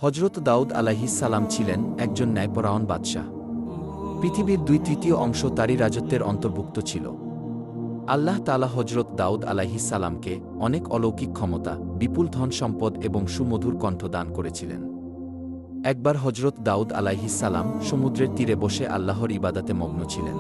হজরত দাউদ আলাইহিস সালাম ছিলেন একজন ন্যায়পরায়ণ বাদশাহ। পৃথিবীর 2/3 অংশ তারই রাজত্বের অন্তর্ভুক্ত ছিল। আল্লাহ তাআলা হজরত দাউদ আলাইহিস সালামকে অনেক অলৌকিক ক্ষমতা, বিপুল ধন সম্পদ এবং সুমধুর কণ্ঠ দান করেছিলেন। একবার হজরত দাউদ আলাইহিস সালাম সমুদ্রের তীরে বসে আল্লাহর ইবাদাতে মগ্ন ছিলেন।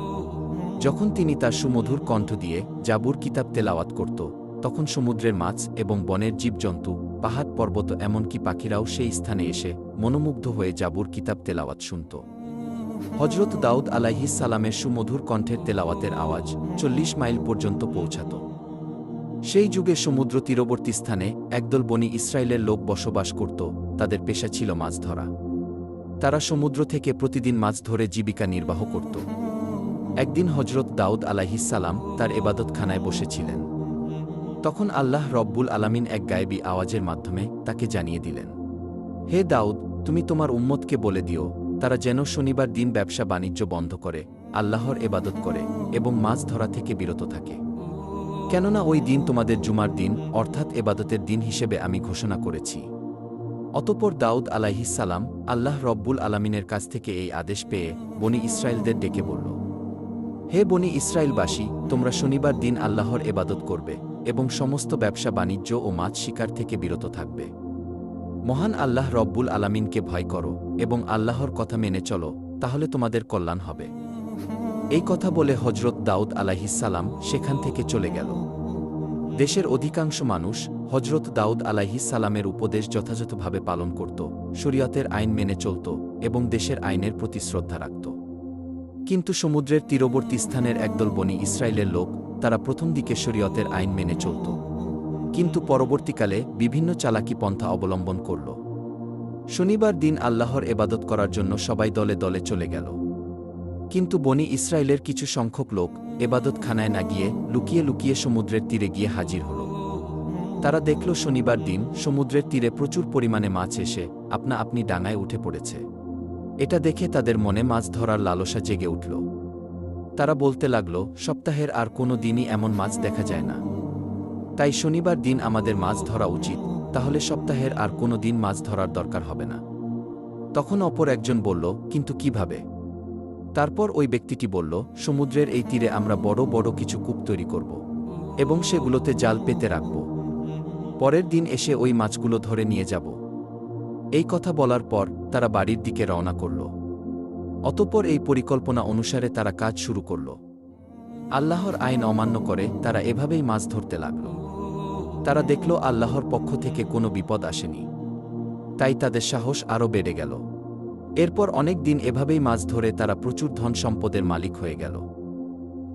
যখন তিনি তার সুমধুর কণ্ঠ দিয়ে জাবুর কিতাব তেলাওয়াত করত, তখন সমুদ্রের মাছ এবং বনের জীবজন্তু, পাহাড় পর্বত এমনকি পাখিরাও সেই স্থানে এসে মনোমুগ্ধ হয়ে জাবুর কিতাব তেলাওয়াত শুনত। হজরত দাউদ আলাইহিস সালামের সুমধুর কণ্ঠের তেলাওয়াতের আওয়াজ 40 মাইল পর্যন্ত পৌঁছাত। সেই যুগে সমুদ্র তীরবর্তী স্থানে একদল বনি ইসরায়েলের লোক বসবাস করত। তাদের পেশা ছিল মাছ ধরা। তারা সমুদ্র থেকে প্রতিদিন মাছ ধরে জীবিকা নির্বাহ করত। একদিন হজরত দাউদ আলাইহিস সালাম তার এবাদতখানায় বসেছিলেন। তখন আল্লাহ রব্বুল আলামিন এক গায়েবী আওয়াজের মাধ্যমে তাকে জানিয়ে দিলেন, হে দাউদ, তুমি তোমার উম্মতকে বলে দিও, তারা যেন শনিবার দিন ব্যবসা বাণিজ্য বন্ধ করে আল্লাহর এবাদত করে এবং মাছ ধরা থেকে বিরত থাকে। কেননা ওই দিন তোমাদের জুমার দিন অর্থাৎ এবাদতের দিন হিসেবে আমি ঘোষণা করেছি। অতঃপর দাউদ আলাইহিস সালাম আল্লাহ রব্বুল আলামিনের কাছ থেকে এই আদেশ পেয়ে বনি ইসরায়েলদের ডেকে বলল, হে বনি ইসরায়েলবাসী, তোমরা শনিবার দিন আল্লাহর এবাদত করবে এবং সমস্ত ব্যবসা বাণিজ্য ও মাছ শিকার থেকে বিরত থাকবে। মহান আল্লাহ রব্বুল আলামিনকে ভয় করো এবং আল্লাহর কথা মেনে চলো, তাহলে তোমাদের কল্যাণ হবে। এই কথা বলে হজরত দাউদ আলাইহিস সালাম সেখান থেকে চলে গেল। দেশের অধিকাংশ মানুষ হজরত দাউদ আলাইহিস সালামের উপদেশ যথাযথভাবে পালন করত, শরীয়তের আইন মেনে চলত এবং দেশের আইনের প্রতি শ্রদ্ধা রাখত। কিন্তু সমুদ্রের তীরবর্তী স্থানের একদল বনি ইসরায়েলের লোক, তারা প্রথম দিকে শরীয়তের আইন মেনে চলত, কিন্তু পরবর্তীকালে বিভিন্ন চালাকি পন্থা অবলম্বন করল। শনিবার দিন আল্লাহর এবাদত করার জন্য সবাই দলে দলে চলে গেল। কিন্তু বনি ইসরায়েলের কিছু সংখ্যক লোক এবাদতখানায় না গিয়ে লুকিয়ে লুকিয়ে সমুদ্রের তীরে গিয়ে হাজির হল। তারা দেখল শনিবার দিন সমুদ্রের তীরে প্রচুর পরিমাণে মাছ এসে আপনা আপনি ডাঙায় উঠে পড়েছে। এটা দেখে তাদের মনে মাছ ধরার লালসা জেগে উঠল। তারা বলতে লাগল, সপ্তাহের আর কোনো দিনই এমন মাছ দেখা যায় না, তাই শনিবার দিন আমাদের মাছ ধরা উচিত, তাহলে সপ্তাহের আর কোনো দিন মাছ ধরার দরকার হবে না। তখন অপর একজন বলল, কিন্তু কিভাবে? তারপর ওই ব্যক্তিটি বলল, সমুদ্রের এই তীরে আমরা বড় বড় কিছু কূপ তৈরি করব এবং সেগুলোতে জাল পেতে রাখব। পরের দিন এসে ওই মাছগুলো ধরে নিয়ে যাব। এই কথা বলার পর তারা বাড়ির দিকে রওনা করল। অতঃপর এই পরিকল্পনা অনুসারে তারা কাজ শুরু করল। আল্লাহর আইন অমান্য করে তারা এভাবেই মাছ ধরতে লাগল। তারা দেখল আল্লাহর পক্ষ থেকে কোনো বিপদ আসেনি, তাই তাদের সাহস আরও বেড়ে গেল। এরপর অনেক দিন এভাবেই মাছ ধরে তারা প্রচুর ধন সম্পদের মালিক হয়ে গেল।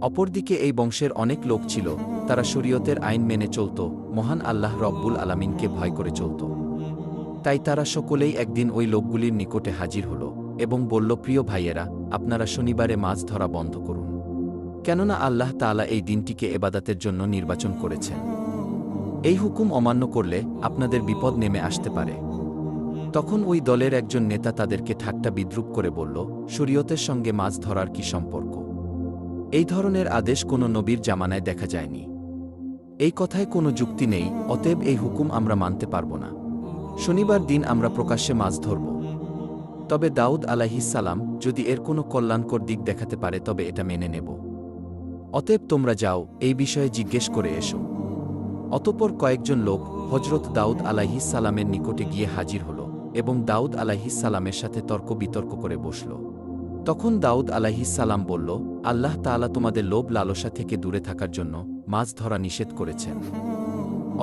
অপরদিকে এই বংশের অনেক লোক ছিল, তারা শরীয়তের আইন মেনে চলত, মহান আল্লাহ রব্বুল আলামিনকে ভয় করে চলত। তাই তারা সকলেই একদিন ওই লোকগুলির নিকটে হাজির হল এবং বলল, প্রিয় ভাইয়েরা, আপনারা শনিবারে মাছ ধরা বন্ধ করুন, কেননা আল্লাহ তাআলা এই দিনটিকে এবাদাতের জন্য নির্বাচন করেছেন। এই হুকুম অমান্য করলে আপনাদের বিপদ নেমে আসতে পারে। তখন ওই দলের একজন নেতা তাদেরকে ঠাট্টা বিদ্রূপ করে বলল, শরীয়তের সঙ্গে মাছ ধরার কি সম্পর্ক? এই ধরনের আদেশ কোনো নবীর জামানায় দেখা যায়নি। এই কথায় কোনো যুক্তি নেই, অতএব এই হুকুম আমরা মানতে পারব না। শনিবার দিন আমরা প্রকাশ্যে মাছ ধরব। তবে দাউদ আলাইহিস সালাম যদি এর কোনো কল্যাণকর দিক দেখাতে পারে তবে এটা মেনে নেব। অতএব তোমরা যাও, এই বিষয়ে জিজ্ঞেস করে এসো। অতঃপর কয়েকজন লোক হজরত দাউদ আলাইহিস সালামের নিকটে গিয়ে হাজির হল এবং দাউদ আলাইহিস সালামের সাথে তর্ক বিতর্ক করে বসল। তখন দাউদ আলাইহিস সালাম বলল, আল্লাহ তাআলা তোমাদের লোভ লালসা থেকে দূরে থাকার জন্য মাছ ধরা নিষেধ করেছেন।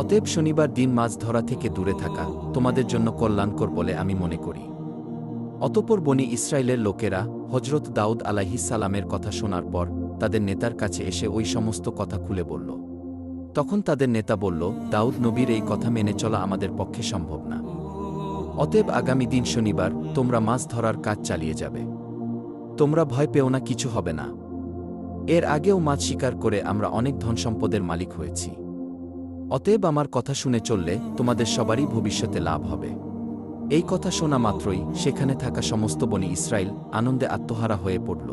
অতএব শনিবার দিন মাছ ধরা থেকে দূরে থাকা তোমাদের জন্য কল্যাণকর বলে আমি মনে করি। অতঃপর বনি ইসরায়েলের লোকেরা হজরত দাউদ আলাইহিস সালামের কথা শোনার পর তাদের নেতার কাছে এসে ওই সমস্ত কথা খুলে বলল। তখন তাদের নেতা বলল, দাউদ নবীর এই কথা মেনে চলা আমাদের পক্ষে সম্ভব না। অতএব আগামী দিন শনিবার তোমরা মাছ ধরার কাজ চালিয়ে যাবে। তোমরা ভয় পেও না, কিছু হবে না। এর আগেও মাছ শিকার করে আমরা অনেক ধন সম্পদের মালিক হয়েছি। অতএব আমার কথা শুনে চললে তোমাদের সবারই ভবিষ্যতে লাভ হবে। এই কথা শোনা মাত্রই সেখানে থাকা সমস্ত বনি ইসরায়েল আনন্দে আত্মহারা হয়ে পড়ল।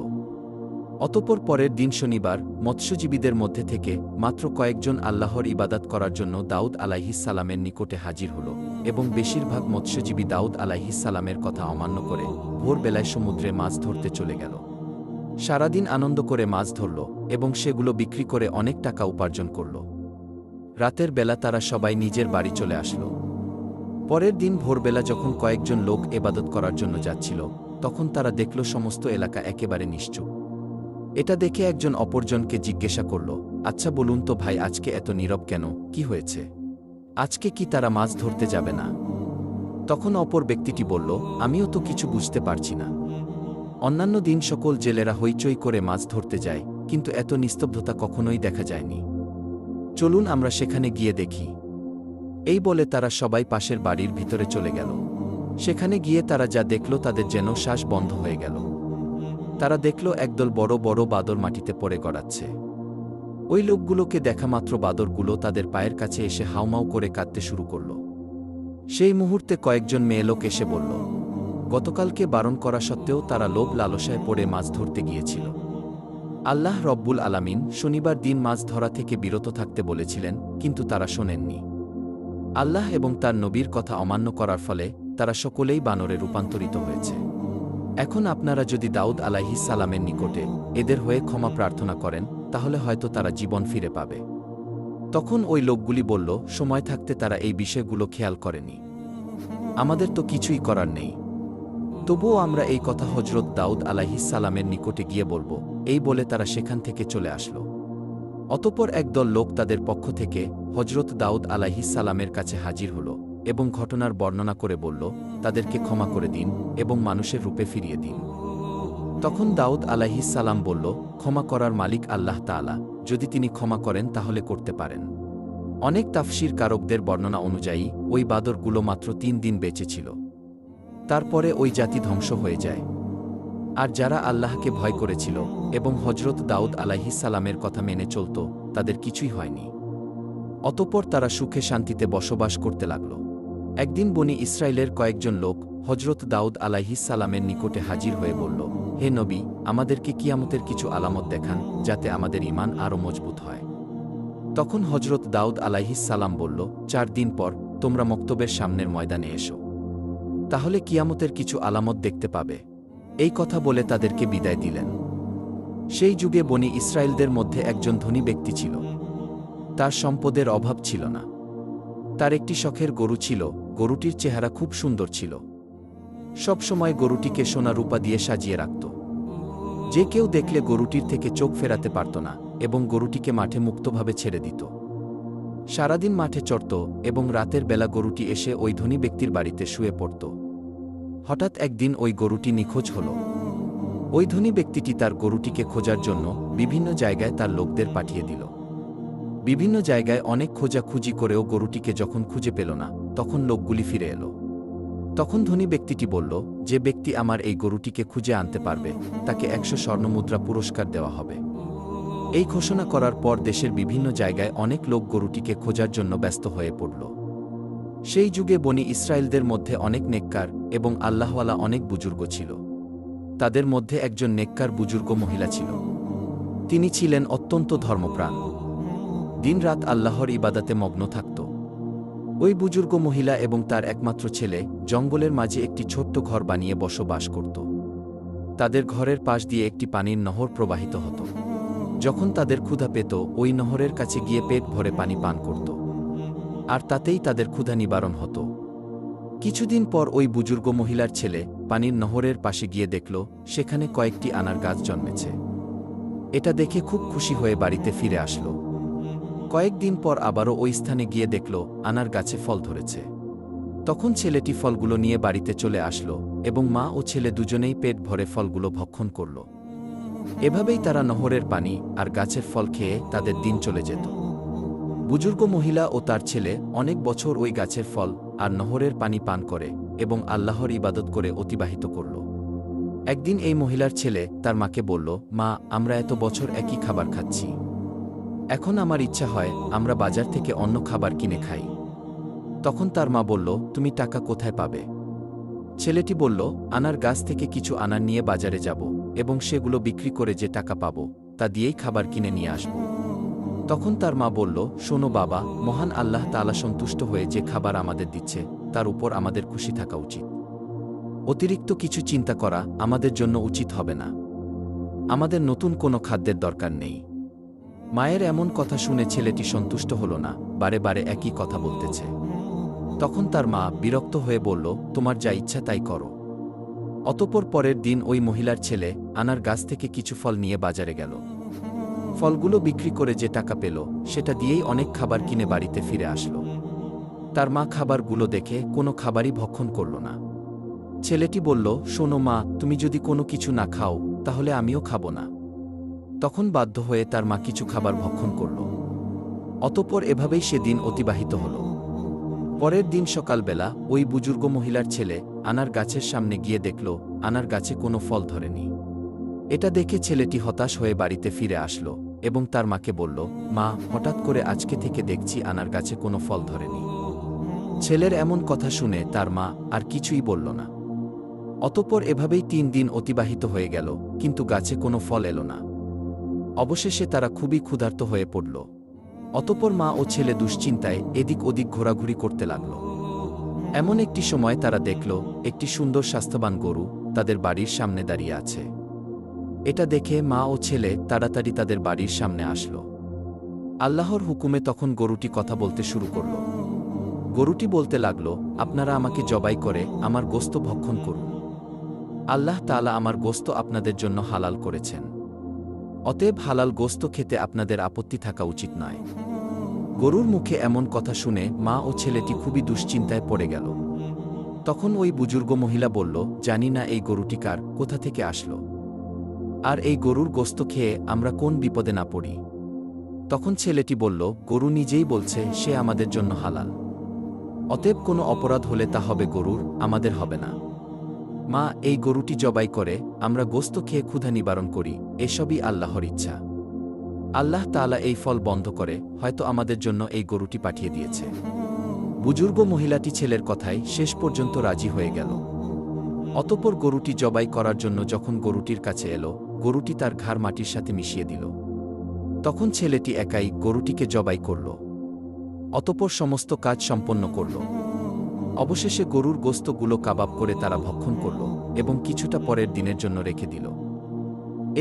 অতঃপর পরের দিন শনিবার মৎস্যজীবীদের মধ্যে থেকে মাত্র কয়েকজন আল্লাহর ইবাদত করার জন্য দাউদ আলাইহিস সালামের নিকটে হাজির হল এবং বেশিরভাগ মৎস্যজীবী দাউদ আলাইহিস সালামের কথা অমান্য করে ভোরবেলায় সমুদ্রে মাছ ধরতে চলে গেল। সারাদিন আনন্দ করে মাছ ধরল এবং সেগুলো বিক্রি করে অনেক টাকা উপার্জন করল। রাতের বেলা তারা সবাই নিজের বাড়ি চলে আসলো। পরের দিন ভোরবেলা যখন কয়েকজন লোক এবাদত করার জন্য যাচ্ছিল, তখন তারা দেখল সমস্ত এলাকা একেবারে নিশ্চুপ। এটা দেখে একজন অপরজনকে জিজ্ঞাসা করল, আচ্ছা বলুন তো ভাই, আজকে এত নীরব কেন, কি হয়েছে? আজকে কি তারা মাছ ধরতে যাবে না? তখন অপর ব্যক্তিটি বলল, আমিও তো কিছু বুঝতে পারছি না। অন্যান্য দিন সকল জেলেরা হইচই করে মাছ ধরতে যায়, কিন্তু এত নিস্তব্ধতা কখনোই দেখা যায়নি। চলুন আমরা সেখানে গিয়ে দেখি। এই বলে তারা সবাই পাশের বাড়ির ভিতরে চলে গেল। সেখানে গিয়ে তারা যা দেখল তাদের যেন শ্বাস বন্ধ হয়ে গেল। তারা দেখল একদল বড় বড় বাদর মাটিতে পড়ে গড়াচ্ছে। ওই লোকগুলোকে দেখা মাত্র বাদরগুলো তাদের পায়ের কাছে এসে হাউমাউ করে কাঁদতে শুরু করল। সেই মুহূর্তে কয়েকজন মেয়ে লোক এসে বলল, গতকালকে বারণ করা সত্ত্বেও তারা লোভ লালসায় পড়ে মাছ ধরতে গিয়েছিল। আল্লাহ রব্বুল আলামিন শনিবার দিন মাছ ধরা থেকে বিরত থাকতে বলেছিলেন, কিন্তু তারা শোনেননি। আল্লাহ এবং তার নবীর কথা অমান্য করার ফলে তারা সকলেই বানরে রূপান্তরিত হয়েছে। এখন আপনারা যদি দাউদ আলাইহিস সালামের নিকটে এদের হয়ে ক্ষমা প্রার্থনা করেন, তাহলে হয়তো তারা জীবন ফিরে পাবে। তখন ওই লোকগুলি বলল, সময় থাকতে তারা এই বিষয়গুলো খেয়াল করেনি। আমাদের তো কিছুই করার নেই। তবুও আমরা এই কথা হজরত দাউদ আলাইহিস সালামের নিকটে গিয়ে বলবো, এই বলে তারা সেখান থেকে চলে আসলো। অতঃপর একদল লোক তাদের পক্ষ থেকে হজরত দাউদ আলাইহিস সালামের কাছে হাজির হল এবং ঘটনার বর্ণনা করে বলল, তাদেরকে ক্ষমা করে দিন এবং মানুষের রূপে ফিরিয়ে দিন। তখন দাউদ আলাইহিস সালাম বলল, ক্ষমা করার মালিক আল্লাহ তাআলা, যদি তিনি ক্ষমা করেন তাহলে করতে পারেন। অনেক তাফসীর কারকদের বর্ণনা অনুযায়ী ওই বাদরগুলো মাত্র 3 দিন বেঁচে ছিল। তারপরে ওই জাতি ধ্বংস হয়ে যায়। আর যারা আল্লাহকে ভয় করেছিল এবং হজরত দাউদ আলাইহিস সালামের কথা মেনে চলত, তাদের কিছুই হয়নি। অতঃপর তারা সুখে শান্তিতে বসবাস করতে লাগল। একদিন বনি ইসরায়েলের কয়েকজন লোক হজরত দাউদ আলাইহিস সালামের নিকটে হাজির হয়ে বলল, হে নবী, আমাদেরকে কিয়ামতের কিছু আলামত দেখান, যাতে আমাদের ঈমান আরও মজবুত হয়। তখন হজরত দাউদ আলাইহিস সালাম বলল, 4 দিন পর তোমরা মক্তবের সামনের ময়দানে এসো, তাহলে কিয়ামতের কিছু আলামত দেখতে পাবে। এই কথা বলে তাদেরকে বিদায় দিলেন। সেই যুগে বনি ইসরায়েলদের মধ্যে একজন ধনী ব্যক্তি ছিল। তার সম্পদের অভাব ছিল না। তার একটি শখের গরু ছিল। গরুটির চেহারা খুব সুন্দর ছিল। সব সময় গরুটিকে সোনা রূপা দিয়ে সাজিয়ে রাখত। যে কেউ দেখলে গরুটির থেকে চোখ ফেরাতে পারত না এবং গরুটিকে মাঠে মুক্তভাবে ছেড়ে দিত। সারাদিন মাঠে চড়ত এবং রাতের বেলা গরুটি এসে ওই ধনী ব্যক্তির বাড়িতে শুয়ে পড়ত। হঠাৎ একদিন ওই গরুটি নিখোঁজ হল। ওই ধনী ব্যক্তিটি তার গরুটিকে খোঁজার জন্য বিভিন্ন জায়গায় তার লোকদের পাঠিয়ে দিল। বিভিন্ন জায়গায় অনেক খোঁজাখুঁজি করেও গরুটিকে যখন খুঁজে পেল না, তখন লোকগুলি ফিরে এলো। তখন ধনী ব্যক্তিটি বলল, যে ব্যক্তি আমার এই গরুটিকে খুঁজে আনতে পারবে, তাকে 100 স্বর্ণমুদ্রা পুরস্কার দেওয়া হবে। এই ঘোষণা করার পর দেশের বিভিন্ন জায়গায় অনেক লোক গরুটিকে খোঁজার জন্য ব্যস্ত হয়ে পড়ল। সেই যুগে বনি ইসরায়েলদের মধ্যে অনেক নেককার এবং আল্লাহওয়ালা অনেক বুজুর্গ ছিল। তাদের মধ্যে একজন নেককার বুজুর্গ মহিলা ছিল। তিনি ছিলেন অত্যন্ত ধর্মপ্রাণ। দিনরাত আল্লাহর ইবাদাতে মগ্ন থাকত। ওই বুজুর্গ মহিলা এবং তার একমাত্র ছেলে জঙ্গলের মাঝে একটি ছোট্ট ঘর বানিয়ে বসবাস করত। তাদের ঘরের পাশ দিয়ে একটি পানির নহর প্রবাহিত হতো। যখন তাদের ক্ষুধা পেত, ওই নহরের কাছে গিয়ে পেট ভরে পানি পান করত, আর তাতেই তাদের ক্ষুধা নিবারণ হতো। কিছুদিন পর ওই বুজুর্গ মহিলার ছেলে পানির নহরের পাশে গিয়ে দেখল সেখানে কয়েকটি আনার গাছ জন্মেছে। এটা দেখে খুব খুশি হয়ে বাড়িতে ফিরে আসলো। কয়েকদিন পর আবারও ওই স্থানে গিয়ে দেখল আনার গাছে ফল ধরেছে। তখন ছেলেটি ফলগুলো নিয়ে বাড়িতে চলে আসলো এবং মা ও ছেলে দুজনেই পেট ভরে ফলগুলো ভক্ষণ করল। এভাবেই তারা নহরের পানি আর গাছের ফল খেয়ে তাদের দিন চলে যেত। বুজুর্গ মহিলা ও তার ছেলে অনেক বছর ওই গাছের ফল আর নহরের পানি পান করে এবং আল্লাহর ইবাদত করে অতিবাহিত করল। একদিন এই মহিলার ছেলে তার মাকে বলল, মা, আমরা এত বছর একই খাবার খাচ্ছি। এখন আমার ইচ্ছা হয় আমরা বাজার থেকে অন্য খাবার কিনে খাই। তখন তার মা বলল, তুমি টাকা কোথায় পাবে? ছেলেটি বলল, আনার গাছ থেকে কিছু আনার নিয়ে বাজারে যাব এবং সেগুলো বিক্রি করে যে টাকা পাব তা দিয়েই খাবার কিনে নিয়ে আসব। তখন তার মা বলল, শোনো বাবা, মহান আল্লাহ তাআলা সন্তুষ্ট হয়ে যে খাবার আমাদের দিচ্ছে তার উপর আমাদের খুশি থাকা উচিত। অতিরিক্ত কিছু চিন্তা করা আমাদের জন্য উচিত হবে না। আমাদের নতুন কোনো খাদ্যের দরকার নেই। মায়ের এমন কথা শুনে ছেলেটি সন্তুষ্ট হল না, বারে বারে একই কথা বলতেছে। তখন তার মা বিরক্ত হয়ে বলল, তোমার যা ইচ্ছা তাই করো। অতঃপর পরের দিন ওই মহিলার ছেলে আনার গাছ থেকে কিছু ফল নিয়ে বাজারে গেল। ফলগুলো বিক্রি করে যে টাকা পেল সেটা দিয়েই অনেক খাবার কিনে বাড়িতে ফিরে আসলো। তার মা খাবারগুলো দেখে কোনো খাবারই ভক্ষণ করল না। ছেলেটি বলল, শোনো মা, তুমি যদি কোনো কিছু না খাও তাহলে আমিও খাবো না। তখন বাধ্য হয়ে তার মা কিছু খাবার ভক্ষণ করল। অতঃপর এভাবেই সেদিন অতিবাহিত হল। পরের দিন সকালবেলা ওই বুজুর্গ মহিলার ছেলে আনার গাছের সামনে গিয়ে দেখল আনার গাছে কোনো ফল ধরেনি। এটা দেখে ছেলেটি হতাশ হয়ে বাড়িতে ফিরে আসলো এবং তার মাকে বলল, মা, হঠাৎ করে আজকে থেকে দেখছি আনার গাছে কোনো ফল ধরেনি। ছেলের এমন কথা শুনে তার মা আর কিছুই বলল না। অতঃপর এভাবেই 3 দিন অতিবাহিত হয়ে গেল, কিন্তু গাছে কোনো ফল এলো না। অবশেষে তারা খুবই ক্ষুধার্ত হয়ে পড়ল। অতঃপর মা ও ছেলে দুশ্চিন্তায় এদিক ওদিক ঘোরাঘুরি করতে লাগল। এমন একটি সময় তারা দেখল একটি সুন্দর স্বাস্থ্যবান গরু তাদের বাড়ির সামনে দাঁড়িয়ে আছে। এটা দেখে মা ও ছেলে তাড়াতাড়ি তাদের বাড়ির সামনে আসলো। আল্লাহর হুকুমে তখন গরুটি কথা বলতে শুরু করল। গরুটি বলতে লাগল, আপনারা আমাকে জবাই করে আমার গোশত ভক্ষণ করুন। আল্লাহ তাআলা আমার গোশত আপনাদের জন্য হালাল করেছেন। অতএব হালাল গোশত খেতে আপনাদের আপত্তি থাকা উচিত নয়। গরুর মুখে এমন কথা শুনে মা ও ছেলেটি খুবই দুশ্চিন্তায় পড়ে গেল। তখন ওই বুজুর্গ মহিলা বলল, জানি না এই গরুটি কার, কোথা থেকে আসলো, আর এই গরুর গোশত খেয়ে আমরা কোন বিপদে না পড়ি। তখন ছেলেটি বলল, গরু নিজেই বলছে সে আমাদের জন্য হালাল। অতএব কোনো অপরাধ হলে তা হবে গরুর, আমাদের হবে না। মা, এই গরুটি জবাই করে আমরা গোশত খেয়ে ক্ষুধা নিবারণ করি, এসবই আল্লাহর ইচ্ছা। আল্লাহ তাআলা এই ফল বন্ধ করে হয়তো আমাদের জন্য এই গরুটি পাঠিয়ে দিয়েছে। বুজুর্গ মহিলাটি ছেলের কথায় শেষ পর্যন্ত রাজি হয়ে গেল। অতঃপর গরুটি জবাই করার জন্য যখন গরুটির কাছে এলো, গরুটি তার ঘাড় মাটির সাথে মিশিয়ে দিল। তখন ছেলেটি একাই গরুটিকে জবাই করল। অতঃপর সমস্ত কাজ সম্পন্ন করল। অবশেষে গরুর গোশতগুলো কাবাব করে তারা ভক্ষণ করল এবং কিছুটা পরের দিনের জন্য রেখে দিল।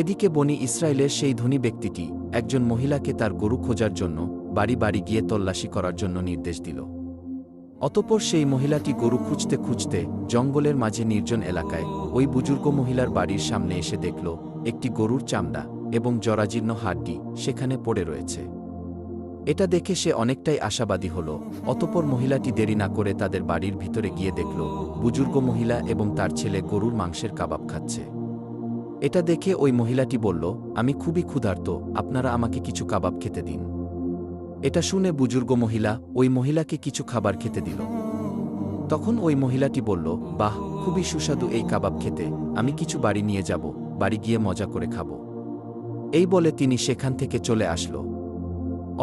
এদিকে বনি ইসরায়েলের সেই ধনী ব্যক্তিটি একজন মহিলাকে তার গরু খোঁজার জন্য বাড়ি বাড়ি গিয়ে তল্লাশি করার জন্য নির্দেশ দিল। অতঃপর সেই মহিলাটি গরু খুঁজতে খুঁজতে জঙ্গলের মাঝে নির্জন এলাকায় ওই বুজুর্গ মহিলার বাড়ির সামনে এসে দেখল একটি গরুর চামড়া এবং জরাজীর্ণ হাড্ডি সেখানে পড়ে রয়েছে। এটা দেখে সে অনেকটাই আশাবাদী হল। অতঃপর মহিলাটি দেরি না করে তাদের বাড়ির ভিতরে গিয়ে দেখল বুজুর্গ মহিলা এবং তার ছেলে গরুর মাংসের কাবাব খাচ্ছে। এটা দেখে ওই মহিলাটি বলল, আমি খুবই ক্ষুধার্ত, আপনারা আমাকে কিছু কাবাব খেতে দিন। এটা শুনে বুজুর্গ মহিলা ওই মহিলাকে কিছু খাবার খেতে দিল। তখন ওই মহিলাটি বলল, বাহ, খুবই সুস্বাদু এই কাবাব খেতে, আমি কিছু বাড়ি নিয়ে যাব, বাড়ি গিয়ে মজা করে খাব। এই বলে তিনি সেখান থেকে চলে আসল।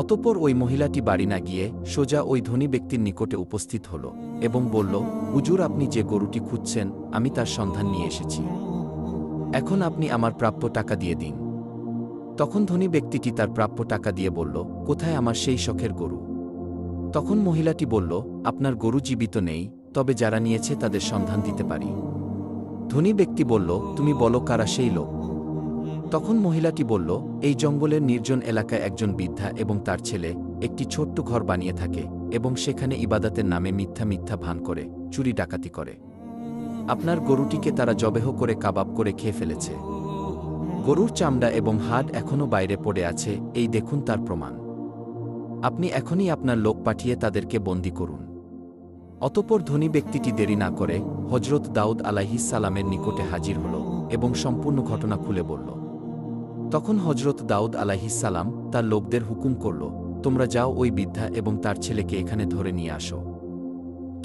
অতঃপর ওই মহিলাটি বাড়ি না গিয়ে সোজা ওই ধনী ব্যক্তির নিকটে উপস্থিত হল এবং বলল, হুজুর, আপনি যে গরুটি খুঁজছেন আমি তার সন্ধান নিয়ে এসেছি। এখন আপনি আমার প্রাপ্য টাকা দিয়ে দিন। তখন ধনী ব্যক্তিটি তার প্রাপ্য টাকা দিয়ে বলল, কোথায় আমার সেই শখের গরু? তখন মহিলাটি বলল, আপনার গরু জীবিত নেই, তবে যারা নিয়েছে তাদের সন্ধান দিতে পারি। ধনী ব্যক্তি বলল, তুমি বলো কারা সেই লোক? তখন মহিলাটি বলল, এই জঙ্গলের নির্জন এলাকায় একজন বৃদ্ধা এবং তার ছেলে একটি ছোট্ট ঘর বানিয়ে থাকে এবং সেখানে ইবাদতের নামে মিথ্যা মিথ্যা ভান করে চুরি ডাকাতি করে। আপনার গরুটিকে তারা জবেহ করে কাবাব করে খেয়ে ফেলেছে। গরুর চামড়া এবং হাড় এখনও বাইরে পড়ে আছে, এই দেখুন তার প্রমাণ। আপনি এখনই আপনার লোক পাঠিয়ে তাদেরকে বন্দী করুন। অতঃপর ধনী ব্যক্তিটি দেরি না করে হজরত দাউদ আলাইহিস সালামের নিকটে হাজির হল এবং সম্পূর্ণ ঘটনা খুলে বলল। তখন হজরত দাউদ আলাইহিস সালাম তার লোকদের হুকুম করল, তোমরা যাও ওই বৃদ্ধা এবং তার ছেলেকে এখানে ধরে নিয়ে আসো।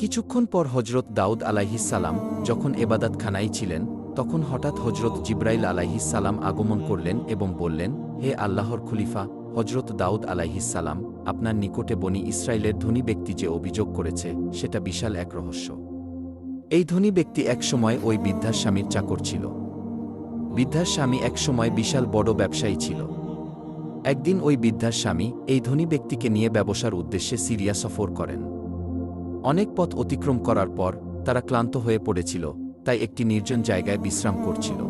কিছুক্ষণ পর হজরত দাউদ আলাইহিস সালাম যখন এবাদতখানায় ছিলেন, তখন হঠাৎ হজরত জিব্রাইল আলাইহিস সালাম আগমন করলেন এবং বললেন, হে আল্লাহর খলিফা হজরত দাউদ আলাইহিস সালাম, আপনার নিকটে বনি ইসরায়েলের ধনী ব্যক্তি যে অভিযোগ করেছে সেটা বিশাল এক রহস্য। এই ধনী ব্যক্তি একসময় ওই বৃদ্ধার স্বামীর চাকর ছিল। বৃদ্ধার স্বামী একসময় বিশাল বড় ব্যবসায়ী ছিল। একদিন ওই বৃদ্ধার স্বামী এই ধনী ব্যক্তিকে নিয়ে ব্যবসার উদ্দেশ্যে সিরিয়া সফর করেন। অনেক পথ অতিক্রম করার পর তারা ক্লান্ত হয়ে পড়েছিল, তাই একটি নির্জন জায়গায় বিশ্রাম করছিল।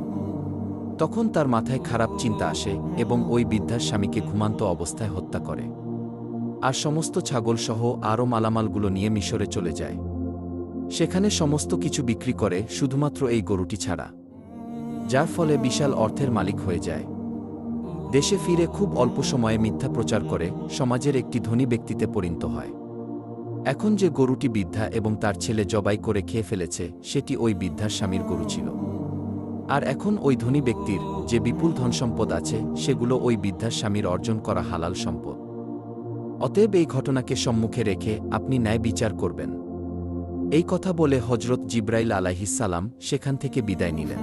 তখন তার মাথায় খারাপ চিন্তা আসে এবং ওই বৃদ্ধার স্বামীকে ঘুমান্ত অবস্থায় হত্যা করে, আর সমস্ত ছাগলসহ আরও মালামালগুলো নিয়ে মিশরে চলে যায়। সেখানে সমস্ত কিছু বিক্রি করে শুধুমাত্র এই গরুটি ছাড়া, যার ফলে বিশাল অর্থের মালিক হয়ে যায়। দেশে ফিরে খুব অল্প সময়ে মিথ্যা প্রচার করে সমাজের একটি ধনী ব্যক্তিতে পরিণত হয়। এখন যে গরুটি বৃদ্ধা এবং তার ছেলে জবাই করে খেয়ে ফেলেছে সেটি ওই বৃদ্ধার স্বামীর গরু ছিল। আর এখন ওই ধনী ব্যক্তির যে বিপুল ধনসম্পদ আছে সেগুলো ওই বৃদ্ধার স্বামীর অর্জন করা হালাল সম্পদ। অতএব এই ঘটনাকে সম্মুখে রেখে আপনি ন্যায় বিচার করবেন। এই কথা বলে হজরত জিব্রাইল আলাইহিসসালাম সেখান থেকে বিদায় নিলেন।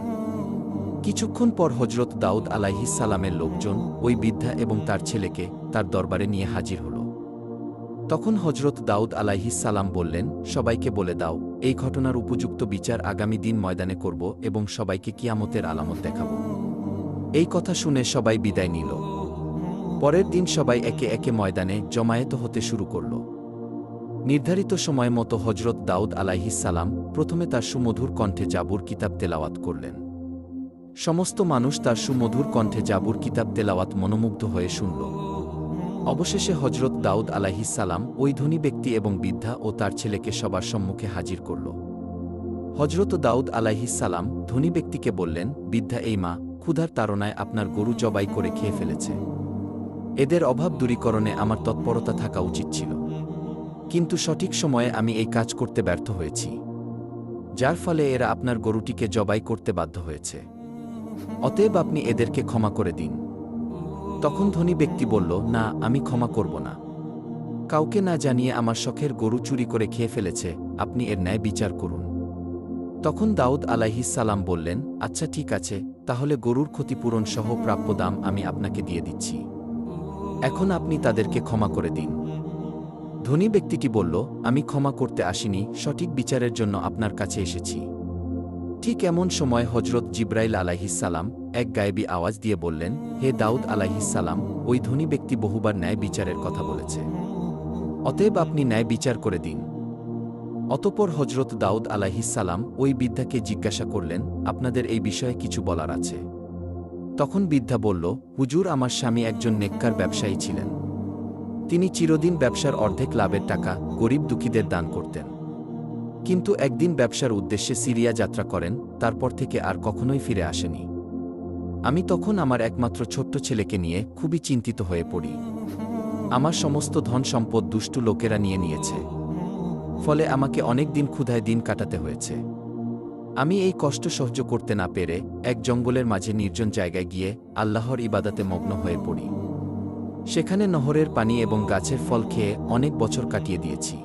কিছুক্ষণ পর হজরত দাউদ আলাইহিসসালামের লোকজন ওই বৃদ্ধা এবং তার ছেলেকে তার দরবারে নিয়ে হাজির হল। তখন হজরত দাউদ আলাইহিসসালাম বললেন, সবাইকে বলে দাও, এই ঘটনার উপযুক্ত বিচার আগামী দিন ময়দানে করব এবং সবাইকে কিয়ামতের আলামত দেখাব। এই কথা শুনে সবাই বিদায় নিল। পরের দিন সবাই একে একে ময়দানে জমায়েত হতে শুরু করল। নির্ধারিত সময় মতো হজরত দাউদ আলাইহিসসালাম প্রথমে তার সুমধুর কণ্ঠে জাবুর কিতাব তেলাওয়াত করলেন। সমস্ত মানুষ তার সুমধুর কণ্ঠে জাবুর কিতাব তেলাওয়াত মনোমুগ্ধ হয়ে শুনল। অবশেষে হজরত দাউদ আলাইহিসসালাম ওই ধনী ব্যক্তি এবং বৃদ্ধা ও তার ছেলেকে সবার সম্মুখে হাজির করল। হজরত দাউদ আলাইহিসসালাম ধনী ব্যক্তিকে বললেন, বৃদ্ধা এই মা ক্ষুধার তাড়নায় আপনার গরু জবাই করে খেয়ে ফেলেছে। এদের অভাব দূরীকরণে আমার তৎপরতা থাকা উচিত ছিল, কিন্তু সঠিক সময়ে আমি এই কাজ করতে ব্যর্থ হয়েছি, যার ফলে এরা আপনার গরুটিকে জবাই করতে বাধ্য হয়েছে। অতএব আপনি এদেরকে ক্ষমা করে দিন। তখন ধনী ব্যক্তি বলল, না, আমি ক্ষমা করব না। কাউকে না জানিয়ে আমার শখের গরু চুরি করে খেয়ে ফেলেছে, আপনি এর ন্যায় বিচার করুন। তখন দাউদ আলাইহিসসালাম বললেন, আচ্ছা ঠিক আছে, তাহলে গরুর ক্ষতিপূরণ সহ প্রাপ্য দাম আমি আপনাকে দিয়ে দিচ্ছি। এখন আপনি তাদেরকে ক্ষমা করে দিন। ধনী ব্যক্তিটি বলল, আমি ক্ষমা করতে আসিনি, সঠিক বিচারের জন্য আপনার কাছে এসেছি। ঠিক এমন সময় হজরত জিব্রাইল আলাইহিসসালাম এক গায়েবী আওয়াজ দিয়ে বললেন, হে দাউদ আলাইহিসসালাম, ওই ধনী ব্যক্তি বহুবার ন্যায় বিচারের কথা বলেছে, অতএব আপনি ন্যায় বিচার করে দিন। অতঃপর হজরত দাউদ আলাইহিসসালাম ওই বৃদ্ধাকে জিজ্ঞাসা করলেন, আপনাদের এই বিষয়ে কিছু বলার আছে? তখন বৃদ্ধা বলল, হুজুর, আমার স্বামী একজন নেককার ব্যবসায়ী ছিলেন। তিনি চিরদিন ব্যবসার অর্ধেক লাভের টাকা গরিব দুঃখীদের দান করতেন। কিন্তু একদিন ব্যবসার উদ্দেশ্যে সিরিয়া যাত্রা করেন, তারপর থেকে আর কখনোই ফিরে আসেনি। আমি তখন আমার একমাত্র ছোট্ট ছেলেকে নিয়ে খুবই চিন্তিত হয়ে পড়ি। আমার সমস্ত ধন সম্পদ দুষ্টু লোকেরা নিয়ে নিয়েছে, ফলে আমাকে অনেক দিন ক্ষুধায় দিন কাটাতে হয়েছে। আমি এই কষ্ট সহ্য করতে না পেরে এক জঙ্গলের মাঝে নির্জন জায়গায় গিয়ে আল্লাহর ইবাদতে মগ্ন হয়ে পড়ি। সেখানে নহরের পানি এবং গাছের ফল খেয়ে অনেক বছর কাটিয়ে দিয়েছি।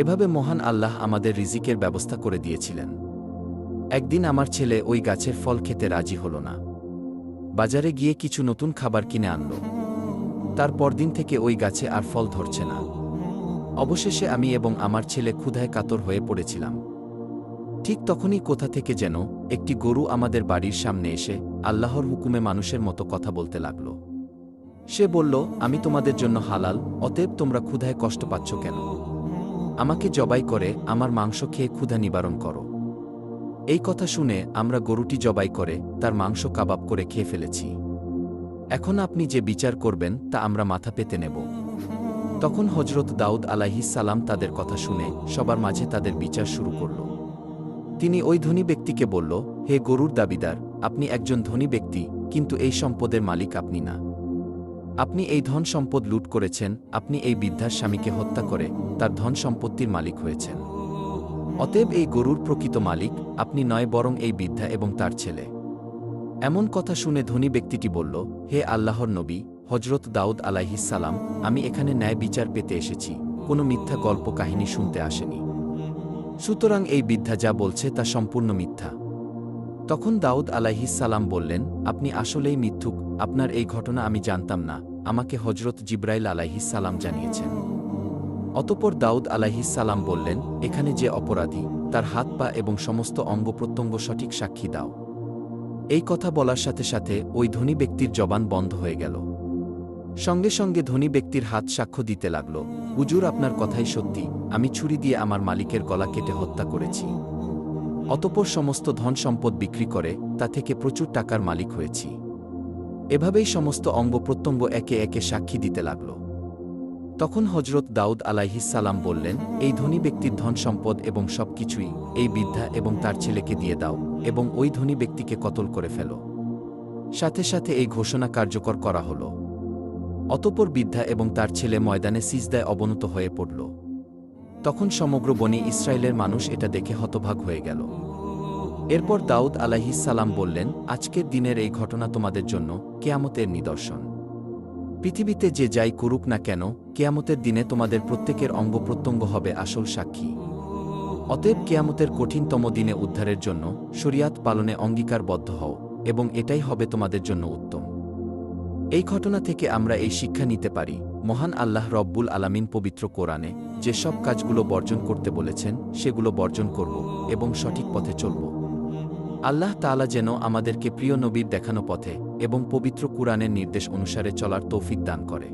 এভাবে মহান আল্লাহ আমাদের রিজিকের ব্যবস্থা করে দিয়েছিলেন। একদিন আমার ছেলে ওই গাছের ফল খেতে রাজি হল না। বাজারে গিয়ে কিছু নতুন খাবার কিনে আনল। তার পরদিন থেকে ওই গাছে আর ফল ধরছে না। অবশেষে আমি এবং আমার ছেলে ক্ষুধায় কাতর হয়ে পড়েছিলাম। ঠিক তখনই কোথা থেকে যেন একটি গরু আমাদের বাড়ির সামনে এসে আল্লাহর হুকুমে মানুষের মতো কথা বলতে লাগল। সে বলল, আমি তোমাদের জন্য হালাল, অতএব তোমরা ক্ষুধায় কষ্ট পাচ্ছ কেন? আমাকে জবাই করে আমার মাংস খেয়ে ক্ষুধা নিবারণ করো। এই কথা শুনে আমরা গরুটি জবাই করে তার মাংস কাবাব করে খেয়ে ফেলেছি। এখন আপনি যে বিচার করবেন তা আমরা মাথা পেতে নেব। তখন হজরত দাউদ আলাইহিসসালাম তাদের কথা শুনে সবার মাঝে তাদের বিচার শুরু করল। তিনি ওই ধনী ব্যক্তিকে বলল, হে গরুর দাবিদার, আপনি একজন ধনী ব্যক্তি, কিন্তু এই সম্পদের মালিক আপনি না। আপনি এই ধন সম্পদ লুট করেছেন, আপনি এই বৃদ্ধার স্বামীকে হত্যা করে তার ধন সম্পত্তির মালিক হয়েছেন। অতএব এই গরুর প্রকৃত মালিক আপনি নয়, বরং এই বৃদ্ধা এবং তার ছেলে। এমন কথা শুনে ধনী ব্যক্তিটি বলল, হে আল্লাহর নবী হজরত দাউদ আলাইহিসসালাম, আমি এখানে ন্যায় বিচার পেতে এসেছি, কোনো মিথ্যা গল্প কাহিনী শুনতে আসেনি। সুতরাং এই বৃদ্ধা যা বলছে তা সম্পূর্ণ মিথ্যা। তখন দাউদ আলাইহিসসালাম বললেন, আপনি আসলেই মিথ্যুক, আপনার এই ঘটনা আমি জানতাম না, আমাকে হজরত জিব্রাইল আলাইহিসসালাম জানিয়েছেন। অতঃপর দাউদ আলাইহিসসালাম বললেন, এখানে যে অপরাধী তার হাত পা এবং সমস্ত অঙ্গ প্রত্যঙ্গ সঠিক সাক্ষী দাও। এই কথা বলার সাথে সাথে ওই ধনী ব্যক্তির জবান বন্ধ হয়ে গেল। সঙ্গে সঙ্গে ধনী ব্যক্তির হাত সাক্ষ্য দিতে লাগল, হুজুর আপনার কথাই সত্যি, আমি ছুরি দিয়ে আমার মালিকের গলা কেটে হত্যা করেছি। অতঃপর সমস্ত ধন সম্পদ বিক্রি করে তা থেকে প্রচুর টাকার মালিক হয়েছি। এভাবেই সমস্ত অঙ্গ প্রত্যঙ্গ একে একে সাক্ষী দিতে লাগল। তখন হজরত দাউদ আলাইহিসসালাম বললেন, এই ধনী ব্যক্তির ধন সম্পদ এবং সব কিছুই এই বৃদ্ধা এবং তার ছেলেকে দিয়ে দাও এবং ওই ধনী ব্যক্তিকে কতল করে ফেল। সাথে সাথে এই ঘোষণা কার্যকর করা হল। অতঃপর বৃদ্ধা এবং তার ছেলে ময়দানে সিজদায় অবনত হয়ে পড়ল। তখন সমগ্র বনি ইসরায়েলের মানুষ এটা দেখে হতভাগ হয়ে গেল। এরপর দাউদ আলাইহিসসালাম বললেন, আজকের দিনের এই ঘটনা তোমাদের জন্য কিয়ামতের নিদর্শন। পৃথিবীতে যে যাই করুক না কেন, কিয়ামতের দিনে তোমাদের প্রত্যেকের অঙ্গ প্রত্যঙ্গ হবে আসল সাক্ষী। অতএব কিয়ামতের কঠিনতম দিনে উদ্ধারের জন্য শরিয়াত পালনে অঙ্গীকারবদ্ধ হও এবং এটাই হবে তোমাদের জন্য উত্তম। এই ঘটনা থেকে আমরা এই শিক্ষা নিতে পারি, মহান আল্লাহ রব্বুল আলামিন পবিত্র কোরআনে যে সব কাজগুলো বর্জন করতে বলেছেন সেগুলো বর্জন করব এবং সঠিক পথে চলব। আল্লাহ তাআলা যেন আমাদেরকে প্রিয় নবীর দেখানো পথে এবং পবিত্র কুরআনের নির্দেশ অনুসারে চলার তৌফিক দান করে।